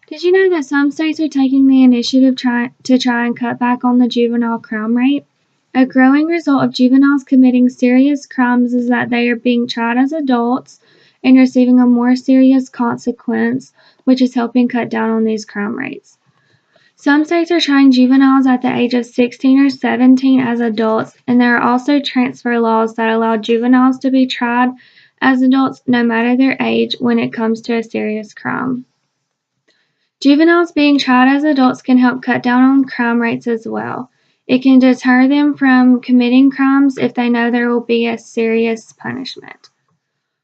Did you know that some states are taking the initiative to try and cut back on the juvenile crime rate? A growing result of juveniles committing serious crimes is that they are being tried as adults and receiving a more serious consequence, which is helping cut down on these crime rates. Some states are trying juveniles at the age of 16 or 17 as adults, and there are also transfer laws that allow juveniles to be tried as adults no matter their age when it comes to a serious crime. Juveniles being tried as adults can help cut down on crime rates as well. It can deter them from committing crimes if they know there will be a serious punishment.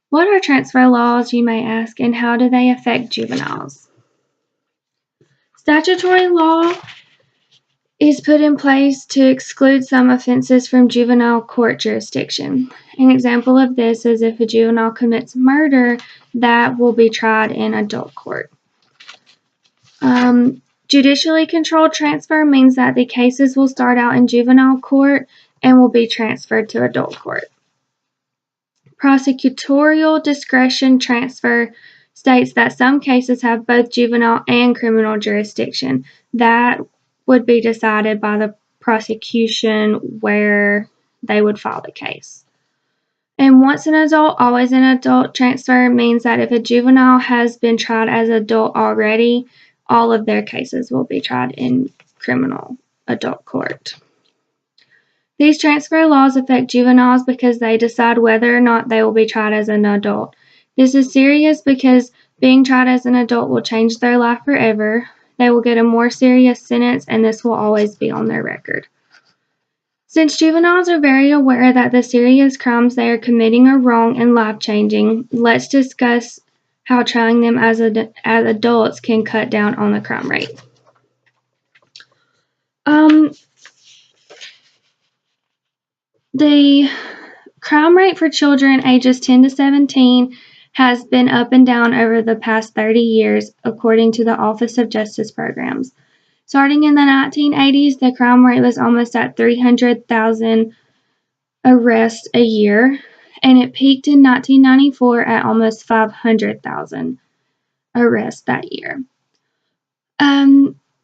What are transfer laws, you may ask, and how do they affect juveniles? Statutory law is put in place to exclude some offenses from juvenile court jurisdiction. An example of this is if a juvenile commits murder, that will be tried in adult court. Judicially controlled transfer means that the cases will start out in juvenile court and will be transferred to adult court. Prosecutorial discretion transfer states that some cases have both juvenile and criminal jurisdiction. That would be decided by the prosecution where they would file the case. And once an adult, always an adult transfer means that if a juvenile has been tried as an adult already, all of their cases will be tried in criminal adult court. These transfer laws affect juveniles because they decide whether or not they will be tried as an adult. This is serious because being tried as an adult will change their life forever. They will get a more serious sentence, and this will always be on their record. Since juveniles are very aware that the serious crimes they are committing are wrong and life-changing, let's discuss how trying them as adults can cut down on the crime rate. The crime rate for children ages 10 to 17 has been up and down over the past 30 years, according to the Office of Justice Programs. Starting in the 1980s, the crime rate was almost at 300,000 arrests a year, and it peaked in 1994 at almost 500,000 arrests that year.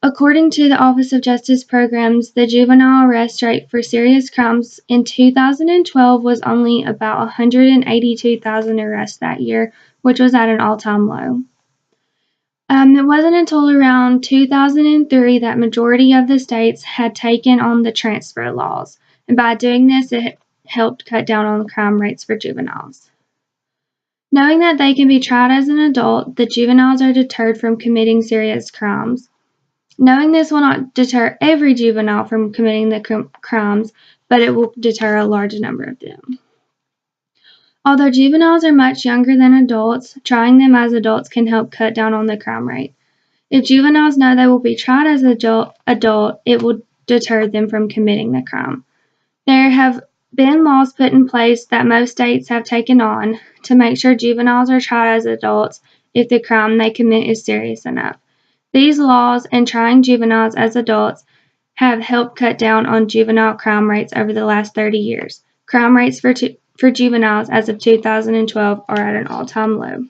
According to the Office of Justice Programs, the juvenile arrest rate for serious crimes in 2012 was only about 182,000 arrests that year, which was at an all-time low. It wasn't until around 2003 that majority of the states had taken on the transfer laws, and by doing this, it helped cut down on crime rates for juveniles. Knowing that they can be tried as an adult, the juveniles are deterred from committing serious crimes. Knowing this will not deter every juvenile from committing the crimes, but it will deter a large number of them. Although juveniles are much younger than adults, trying them as adults can help cut down on the crime rate. If juveniles know they will be tried as an adult, it will deter them from committing the crime. There have been laws put in place that most states have taken on to make sure juveniles are tried as adults if the crime they commit is serious enough. These laws and trying juveniles as adults have helped cut down on juvenile crime rates over the last 30 years. Crime rates for juveniles as of 2012 are at an all-time low.